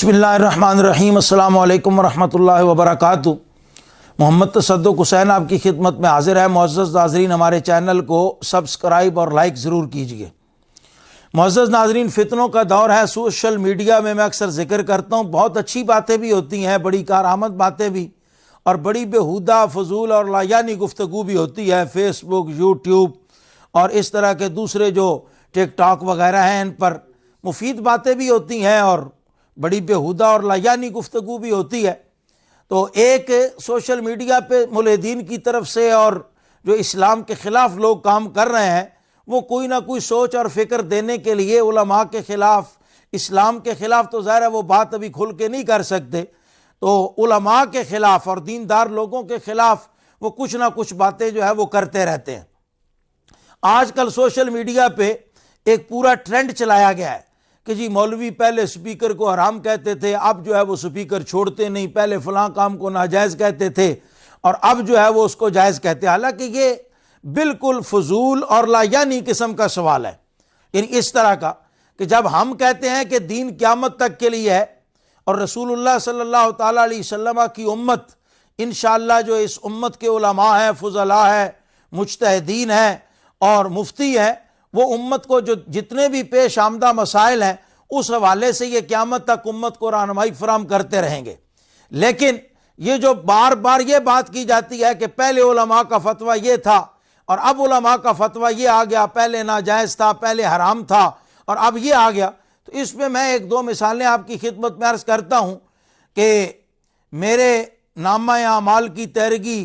बिस्मिल्लाहिर्रहमानिर्रहीम अस्सलामु अलैकुम वरहमतुल्लाहि वबरकातुहू। मोहम्मद तसद्दुक़ हुसैन आपकी खिदमत में हाजिर है। मुअज़्ज़ज़ नाज़रीन, हमारे चैनल को सब्सक्राइब और लाइक ज़रूर कीजिए। मुअज़्ज़ज़ नाज़रीन, फितनों का दौर है। सोशल मीडिया में मैं अक्सर जिक्र करता हूँ, बहुत अच्छी बातें भी होती हैं, बड़ी कारआमद बातें भी, और बड़ी बेहुदा फजूल और लायानी गुफ्तगू भी होती है। फेसबुक, यूट्यूब और इस तरह के दूसरे जो टिकटॉक वगैरह हैं, इन पर मुफीद बातें भी होती हैं और बड़ी बेहुदा और लायानी गुफ्तगू भी होती है। तो एक सोशल मीडिया पे मुल्हिदीन की तरफ से और जो इस्लाम के ख़िलाफ़ लोग काम कर रहे हैं, वो कोई ना कोई सोच और फ़िक्र देने के लिए उलमा के ख़िलाफ़, इस्लाम के ख़िलाफ़ तो ज़ाहिर है वो बात अभी खुल के नहीं कर सकते, तो उलमा के ख़िलाफ़ और दीनदार लोगों के ख़िलाफ़ वो कुछ ना कुछ बातें जो है वो करते रहते हैं। आजकल सोशल मीडिया पे एक पूरा ट्रेंड चलाया गया है कि जी मौलवी पहले स्पीकर को हराम कहते थे, अब जो है वो स्पीकर छोड़ते नहीं, पहले फ़लाँ काम को नाजायज़ कहते थे और अब जो है वो उसको जायज़ कहते हैं। हालांकि ये बिल्कुल फजूल और लायानी किस्म का सवाल है। यानी इस तरह का कि जब हम कहते हैं कि दीन क़यामत तक के लिए है और रसूलुल्लाह सल्लल्लाहु ताला अलैहि वसल्लम की उम्मत इंशाअल्लाह जो इस उम्मत के उलमा हैं, फुज़ला है, मुज्तहिदीन हैं और मुफ्ती हैं, वो उम्मत को जो जितने भी पेश आमदा मसाइल हैं उस हवाले से ये क़यामत तक उम्मत को रहनुमाई फराहम करते रहेंगे। लेकिन ये जो बार बार ये बात की जाती है कि पहले उलमा का फतवा ये था और अब उलमा का फतवा ये आ गया, पहले नाजायज़ था, पहले हराम था और अब ये आ गया, तो इसमें मैं एक दो मिसालें आपकी खिदमत में अर्ज़ करता हूँ कि मेरे नामा अमाल की तैरगी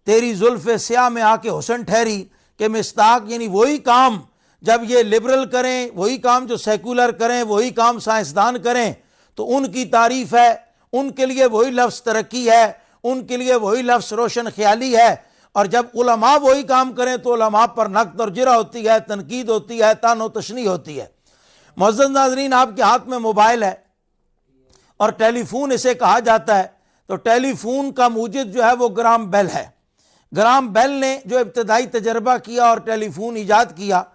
तेरी जुल्फ़ स्याह में आके हुस्न ठहरी कि मिस्ताक, यानी वही काम जब ये लिबरल करें, वही काम जो सेकुलर करें, वही काम साइंसदान करें, तो उनकी तारीफ़ है, उनके लिए वही लफ्ज़ तरक्की है, उनके लिए वही लफ्ज़ रोशन ख्याली है। और जब उलमा वही काम करें तो उलमा पर नक़्द और जिरा होती है, तनकीद होती है, तानो तशनी होती है। मुअज़्ज़ज़ नाज़रीन, आपके हाथ में मोबाइल है और टेलीफोन इसे कहा जाता है, तो टेलीफोन का मूजिद जो है वो ग्राम बेल है। ग्राम बेल ने जो इब्तदाई तजर्बा किया और टेलीफोन ईजाद किया,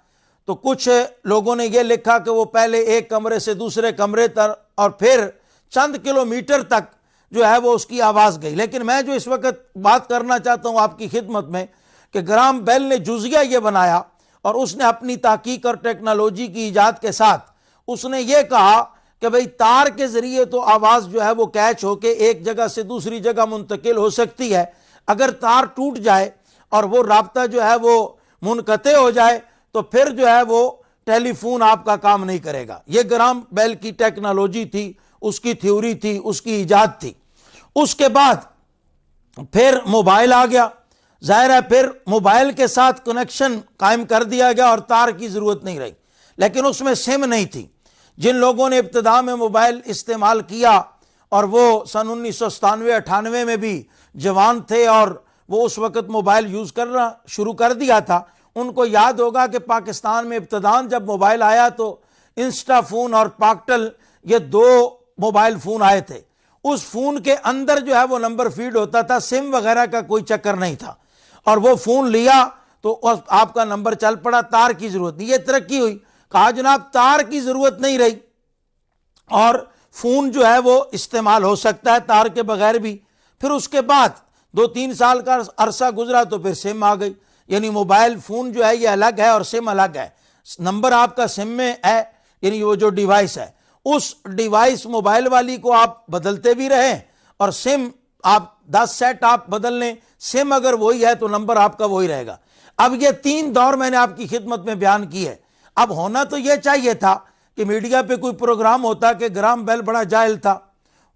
तो कुछ लोगों ने यह लिखा कि वो पहले एक कमरे से दूसरे कमरे तक और फिर चंद किलोमीटर तक जो है वो उसकी आवाज़ गई। लेकिन मैं जो इस वक्त बात करना चाहता हूँ आपकी खिदमत में कि ग्राम बेल ने जुज़िया ये बनाया और उसने अपनी ताकीक और टेक्नोलॉजी की ईजाद के साथ उसने ये कहा कि भाई तार के ज़रिए तो आवाज़ जो है वो कैच होकर एक जगह से दूसरी जगह मुंतकिल हो सकती है। अगर तार टूट जाए और वो राब्ता जो है वो मुनक़ते हो जाए तो फिर जो है वो टेलीफोन आपका काम नहीं करेगा। ये ग्राम बेल की टेक्नोलॉजी थी, उसकी थ्योरी थी, उसकी ईजाद थी। उसके बाद फिर मोबाइल आ गया, जाहिर है फिर मोबाइल के साथ कनेक्शन कायम कर दिया गया और तार की ज़रूरत नहीं रही, लेकिन उसमें सिम नहीं थी। जिन लोगों ने इब्तिदा में मोबाइल इस्तेमाल किया और वो सन 1997-98 में भी जवान थे और वो उस वक़्त मोबाइल यूज़ करना शुरू कर दिया था, उनको याद होगा कि पाकिस्तान में इब्तिदान जब मोबाइल आया तो इंस्टा फ़ोन और पाकटल ये दो मोबाइल फ़ोन आए थे। उस फ़ोन के अंदर जो है वो नंबर फीड होता था, सिम वगैरह का कोई चक्कर नहीं था, और वो फ़ोन लिया तो आपका नंबर चल पड़ा, तार की ज़रूरत नहीं। ये तरक्की हुई, कहा जनाब तार की ज़रूरत नहीं रही और फ़ोन जो है वो इस्तेमाल हो सकता है तार के बगैर भी। फिर उसके बाद 2-3 साल का अरसा गुजरा तो फिर सिम आ गई, यानी मोबाइल फ़ोन जो है ये अलग है और सिम अलग है। नंबर आपका सिम में है, यानी वो जो डिवाइस है उस डिवाइस मोबाइल वाली को आप बदलते भी रहें और सिम आप 10 सेट आप बदल लें, सिम अगर वही है तो नंबर आपका वही रहेगा। अब ये 3 दौर मैंने आपकी खिदमत में बयान की है। अब होना तो ये चाहिए था कि मीडिया पे कोई प्रोग्राम होता कि ग्राम बेल बड़ा जाहिल था,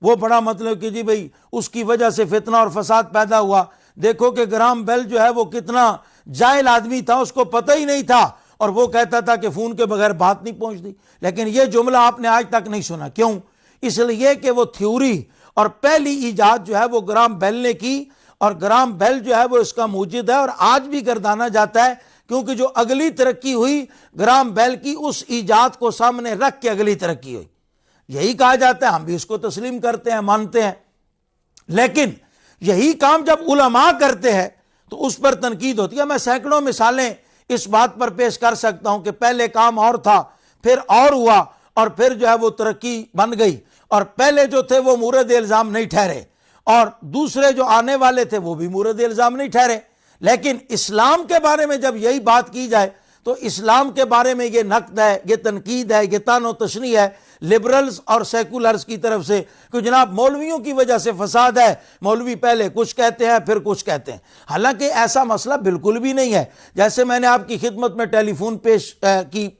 वो बड़ा मतलब कि जी भाई उसकी वजह से फितना और फसाद पैदा हुआ, देखो कि ग्राम बेल जो है वो कितना जाहिल आदमी था, उसको पता ही नहीं था और वो कहता था कि फ़ोन के बगैर बात नहीं पहुंचती। लेकिन ये जुमला आपने आज तक नहीं सुना, क्यों? इसलिए कि वो थ्योरी और पहली ईजाद जो है वो ग्राम बेल ने की और ग्राम बेल जो है वो इसका मूजिद है और आज भी गर्दाना जाता है, क्योंकि जो अगली तरक्की हुई ग्राम बेल की उस ईजाद को सामने रख के अगली तरक्की हुई। यही कहा जाता है, हम भी इसको तस्लीम करते हैं, मानते हैं। लेकिन यही काम जब उलमा करते हैं तो उस पर तनकीद होती है। मैं सैकड़ों मिसालें इस बात पर पेश कर सकता हूं कि पहले काम और था, फिर और हुआ और फिर जो है वो तरक्की बन गई और पहले जो थे वो मूरद इल्ज़ाम नहीं ठहरे और दूसरे जो आने वाले थे वो भी मूरद इल्ज़ाम नहीं ठहरे। लेकिन इस्लाम के बारे में जब यही बात की जाए तो इस्लाम के बारे में ये नक़्द है, ये तनकीद है, ये तानो तशनी है लिबरल्स और सेकुलर्स की तरफ से कि जनाब मौलवियों की वजह से फसाद है, मौलवी पहले कुछ कहते हैं फिर कुछ कहते हैं। हालांकि ऐसा मसला बिल्कुल भी नहीं है। जैसे मैंने आपकी खिदमत में टेलीफोन की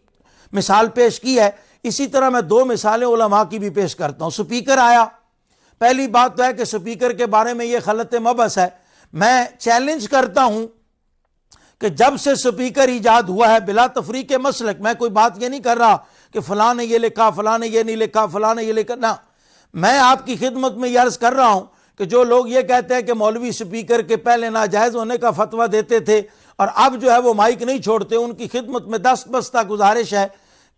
मिसाल पेश की है, इसी तरह मैं दो मिसालें उलमा की भी पेश करता हूँ। स्पीकर आया, पहली बात तो है कि स्पीकर के बारे में यह गलत मबहस है। मैं चैलेंज करता हूं कि जब से स्पीकर ईजाद हुआ है बिला तफरीक मसलक, मैं कोई बात ये नहीं कर रहा कि फलां ने ये लिखा, फलां ने ये नहीं लिखा, फलां ने ये लिखा, ना, मैं आपकी खिदमत में ये अर्ज कर रहा हूं कि जो लोग ये कहते हैं कि मौलवी स्पीकर के पहले नाजायज़ होने का फतवा देते थे और अब जो है वो माइक नहीं छोड़ते, उनकी खिदमत में दस्तबस्ता गुजारिश है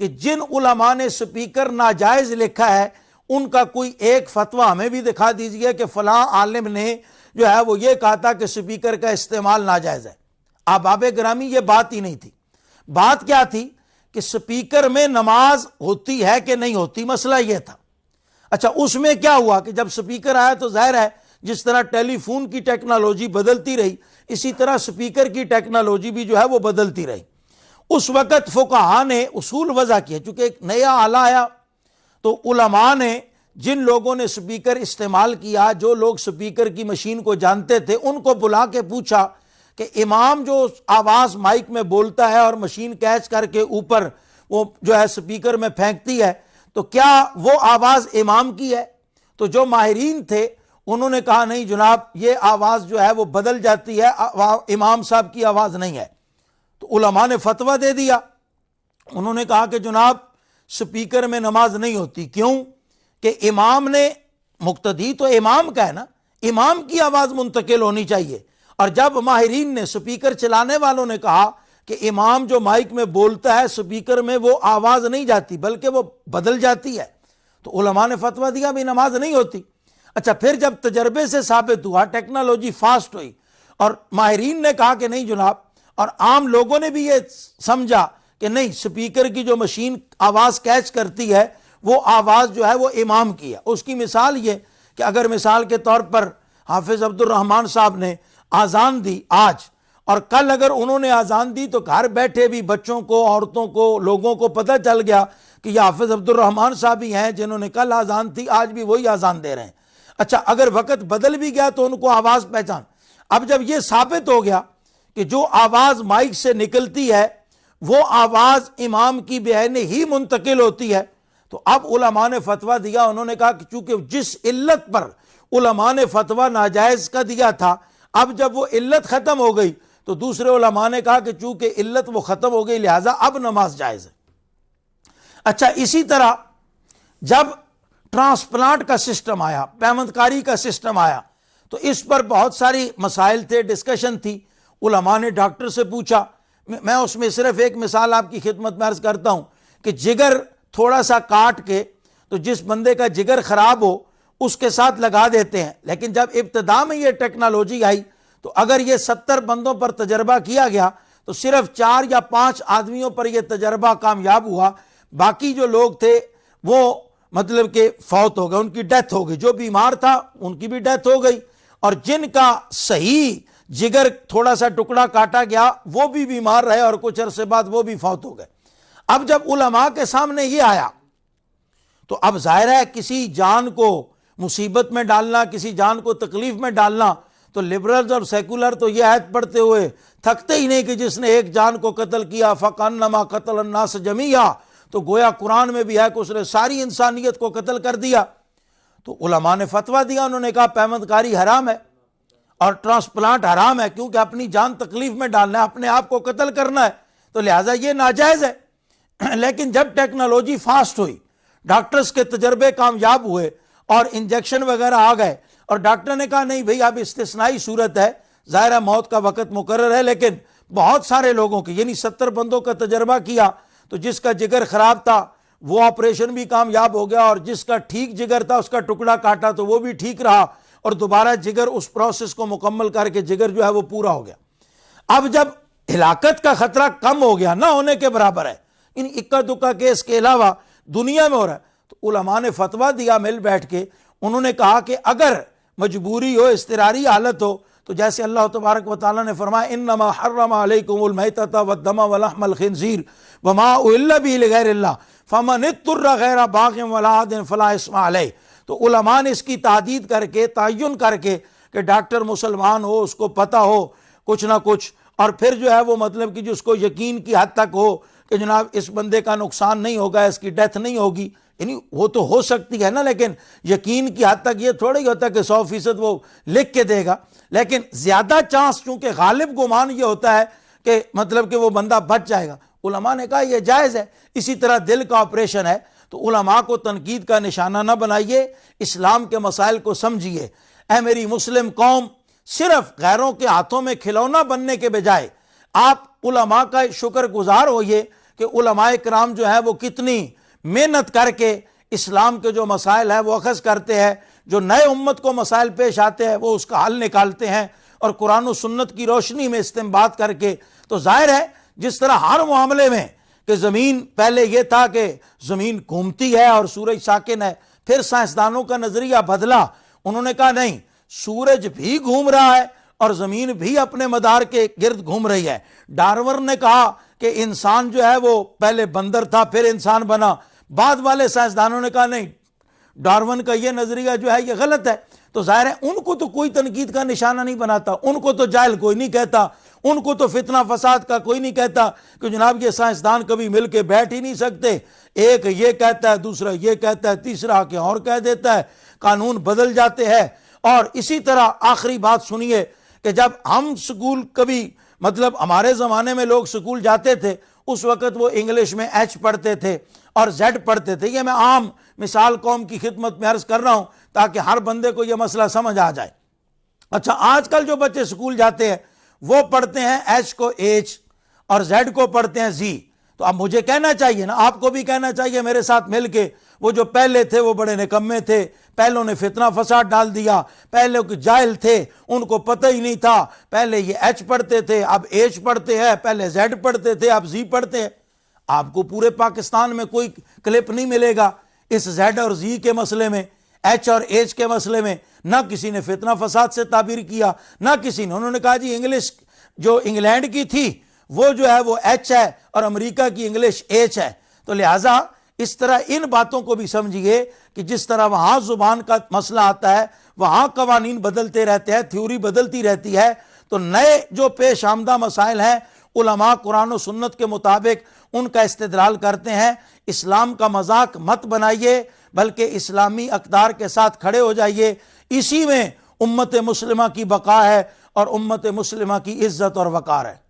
कि जिन उलमा ने स्पीकर नाजायज़ लिखा है उनका कोई एक फतवा हमें भी दिखा दीजिए कि फलां आलिम ने जो है वो ये कहा था कि स्पीकर का इस्तेमाल नाजायज़ है। आबाब ग्रामी ये बात ही नहीं थी। बात क्या थी कि स्पीकर में नमाज होती है कि नहीं होती, मसला यह था। अच्छा, उसमें क्या हुआ कि जब स्पीकर आया तो जाहिर है जिस तरह टेलीफोन की टेक्नोलॉजी बदलती रही इसी तरह स्पीकर की टेक्नोलॉजी भी जो है वो बदलती रही। उस वक़्त फुक़हा ने उसूल वज़ा किया, चूँकि एक नया आला आया तो उलमा ने जिन लोगों ने स्पीकर इस्तेमाल किया, जो लोग स्पीकर की मशीन को जानते थे, उनको बुला के पूछा कि इमाम जो आवाज़ माइक में बोलता है और मशीन कैच करके ऊपर वो जो है स्पीकर में फेंकती है, तो क्या वो आवाज़ इमाम की है? तो जो माहिरीन थे उन्होंने कहा नहीं जनाब, ये आवाज़ जो है वो बदल जाती है, इमाम साहब की आवाज़ नहीं है। तो उलमा ने फतवा दे दिया। उन्होंने कहा कि जनाब स्पीकर में नमाज नहीं होती। क्यों? कि इमाम ने, मुक्तदी तो इमाम का है ना, इमाम की आवाज़ मुंतकिल होनी चाहिए। और जब माहिरीन ने, स्पीकर चलाने वालों ने कहा कि इमाम जो माइक में बोलता है स्पीकर में वो आवाज़ नहीं जाती बल्कि वो बदल जाती है, तो उलमा ने फतवा दिया भी नमाज नहीं होती। अच्छा, फिर जब तजर्बे से साबित हुआ, टेक्नोलॉजी फास्ट हुई और माहिरीन ने कहा कि नहीं जनाब, और आम लोगों ने भी ये समझा कि नहीं, स्पीकर की जो मशीन आवाज़ कैच करती है वो आवाज़ जो है वो इमाम की है। उसकी मिसाल ये कि अगर मिसाल के तौर पर हाफिज़ अब्दुल रहमान साहब ने आज़ान दी आज और कल अगर उन्होंने आज़ान दी तो घर बैठे भी बच्चों को, औरतों को, लोगों को पता चल गया कि ये हाफिज़ अब्दुल रहमान साहब ही हैं जिन्होंने कल आज़ान थी, आज भी वही आज़ान दे रहे हैं। अच्छा, अगर वक़्त बदल भी गया तो उनको आवाज़ पहचान। अब जब ये साबित हो गया कि जो आवाज़ माइक से निकलती है वो आवाज़ इमाम की बयाने ही मुंतकिल होती है, तो अब उलमा ने फतवा दिया। उन्होंने कहा कि चूंकि जिस इल्लत पर उलमा ने फतवा नाजायज़ का दिया था, अब जब वो इल्लत ख़त्म हो गई तो दूसरे उलमा ने कहा कि चूंकि इल्लत वो ख़त्म हो गई लिहाजा अब नमाज जायज़ है। अच्छा, इसी तरह जब ट्रांसप्लांट का सिस्टम आया, पैमंदकारी का सिस्टम आया, तो इस पर बहुत सारी मसाइल थे, डिस्कशन थी। उलमा ने डॉक्टर से पूछा, मैं उसमें सिर्फ एक मिसाल आपकी खिदमत में अर्ज करता हूँ कि जिगर थोड़ा सा काट के तो जिस बंदे का जिगर ख़राब हो उसके साथ लगा देते हैं, लेकिन जब इब्तिदा में ये टेक्नोलॉजी आई तो अगर ये 70 बंदों पर तजर्बा किया गया तो सिर्फ 4 या 5 आदमियों पर यह तजर्बा कामयाब हुआ, बाकी जो लोग थे वो मतलब कि फौत हो गए, उनकी डेथ हो गई। जो बीमार था उनकी भी डेथ हो गई और जिनका सही जिगर थोड़ा सा टुकड़ा काटा गया वो भी बीमार रहे और कुछ अरसे बाद वो भी फौत हो गए। अब जब उलमा के सामने ये आया तो अब जाहिर है किसी जान को मुसीबत में डालना, किसी जान को तकलीफ में डालना, तो लिबरल्स और सेकुलर तो ये आयत पढ़ते हुए थकते ही नहीं कि जिसने एक जान को कत्ल किया फ़कन्नमा क़तल अन्नास जमीआ, तो गोया कुरान में भी है कि उसने सारी इंसानियत को कत्ल कर दिया। तो उलमा ने फतवा दिया, उन्होंने कहा पैमंदकारी हराम है और ट्रांसप्लांट हराम है, क्योंकि अपनी जान तकलीफ में डालना है, अपने आप को कत्ल करना है, तो लिहाजा ये नाजायज़ है। लेकिन जब टेक्नोलॉजी फास्ट हुई, डॉक्टर्स के तजर्बे कामयाब हुए और इंजेक्शन वगैरह आ गए और डॉक्टर ने कहा नहीं भाई अब इस्तिस्नाई सूरत है, ज़ाहिर है मौत का वक़्त मुकर्रर है, लेकिन बहुत सारे लोगों के यानी 70 बंदों का तजर्बा किया तो जिसका जिगर ख़राब था वो ऑपरेशन भी कामयाब हो गया और जिसका ठीक जिगर था उसका टुकड़ा काटा तो वो भी ठीक रहा और दोबारा जिगर उस प्रोसेस को मुकम्मल करके जिगर जो है वो पूरा हो गया। अब जब हिलाकत का खतरा कम हो गया, ना होने के बराबर है, इन इक्का दुक्का केस के अलावा दुनिया में हो रहा है, तो उलमा ने फतवा दिया मिल बैठ के, उन्होंने कहा कि अगर मजबूरी हो, इस्तिरारी हालत हो, तो जैसे अल्लाह तबारक व तआला ने फरमाया इन्नमा हर्रमा अलैकुमुल मैतता वद्दमा वलहमल खिंज़ीर वमा उहिल्ला बिही लिगैरिल्लाह फमन इत्तुर्रा गैरा बाग़िन वला आदिन फला इस्मा अलैह। तो उलमा ने इसकी तादीद करके, तयन करके कि डॉक्टर मुसलमान हो, उसको पता हो कुछ ना कुछ, और फिर जो है वो मतलब कि जिसको यकीन की हद तक हो कि जनाब इस बंदे का नुकसान नहीं होगा, इसकी डेथ नहीं होगी, यानी वो तो हो सकती है ना, लेकिन यकीन की हद तक ये थोड़ा ही होता कि 100% वो लिख के देगा, लेकिन ज़्यादा चांस चूँकि गालिब गुमान ये होता है कि मतलब कि वो बंदा बच जाएगा। उलमा ने कहा यह जायज़ है। इसी तरह दिल का ऑपरेशन है, तो उलमा को तनकीद का निशाना ना बनाइए, इस्लाम के मसाइल को समझिए। ऐ मेरी मुस्लिम कौम, सिर्फ गैरों के हाथों में खिलौना बनने के बजाय आप उलमा का शुक्रगुजार होइए कि उलमाए किराम जो है वो कितनी मेहनत करके इस्लाम के जो मसाइल है वो अखज़ करते हैं, जो नए उम्मत को मसाइल पेश आते हैं वो उसका हल निकालते हैं, और कुरान और सुन्नत की रोशनी में इस्तेमाल करके। तो जाहिर है जिस तरह हर मामले में कि ज़मीन पहले ये था कि ज़मीन घूमती है और सूरज साकिन है, फिर साइंसदानों का नज़रिया बदला, उन्होंने कहा नहीं, सूरज भी घूम रहा है और ज़मीन भी अपने मदार के गिर्द घूम रही है। डार्विन ने कहा कि इंसान जो है वो पहले बंदर था फिर इंसान बना, बाद वाले साइंसदानों ने कहा नहीं, डार्विन का ये नज़रिया जो है ये गलत है। तो जाहिर है उनको तो कोई तनकीद का निशाना नहीं बनाता, उनको तो जाहिल कोई नहीं कहता, उनको तो फितना फसाद का कोई नहीं कहता कि जनाब ये साइंसदान कभी मिल के बैठ ही नहीं सकते, एक ये कहता है, दूसरा ये कहता है, तीसरा आके और कह देता है, कानून बदल जाते हैं। और इसी तरह आखिरी बात सुनिए कि जब हम स्कूल कभी मतलब हमारे ज़माने में लोग स्कूल जाते थे, उस वक़्त वो इंग्लिश में एच पढ़ते थे और जेड पढ़ते थे। ये मैं आम मिसाल कौम की खिदमत में अर्ज़ कर रहा हूँ ताकि हर बंदे को ये मसला समझ आ जाए। अच्छा, आजकल जो बच्चे स्कूल जाते हैं वो पढ़ते हैं एच को एच और जेड को पढ़ते हैं जी। तो अब मुझे कहना चाहिए ना, आपको भी कहना चाहिए मेरे साथ मिलके, वो जो पहले थे वो बड़े निकम्मे थे, पहलों ने फितना फसाद डाल दिया, पहले के जाहिल थे, उनको पता ही नहीं था, पहले ये एच पढ़ते थे अब एच पढ़ते हैं, पहले जेड पढ़ते थे अब जी पढ़ते हैं। आपको पूरे पाकिस्तान में कोई क्लिप नहीं मिलेगा इस जेड और जी के मसले में, एच और एच के मसले में। ना किसी ने फितना फसाद से ताबीर किया, ना किसी ने, उन्होंने कहा जी इंग्लिश जो इंग्लैंड की थी वो जो है वो एच है और अमेरिका की इंग्लिश एच है। तो लिहाजा इस तरह इन बातों को भी समझिए कि जिस तरह वहाँ ज़ुबान का मसला आता है, वहाँ कवानीन बदलते रहते हैं, थ्योरी बदलती रहती है। तो नए जो पेश आमदा मसाइल हैं, उलमा कुरान और सुन्नत के मुताबिक उनका इस्तेदलाल करते हैं। इस्लाम का मजाक मत बनाइए, बल्कि इस्लामी अक़दार के साथ खड़े हो जाइए। इसी में उम्मत मुस्लिमा की बका है और उम्मत मुस्लिमा की इज़्ज़त और वक़ार है।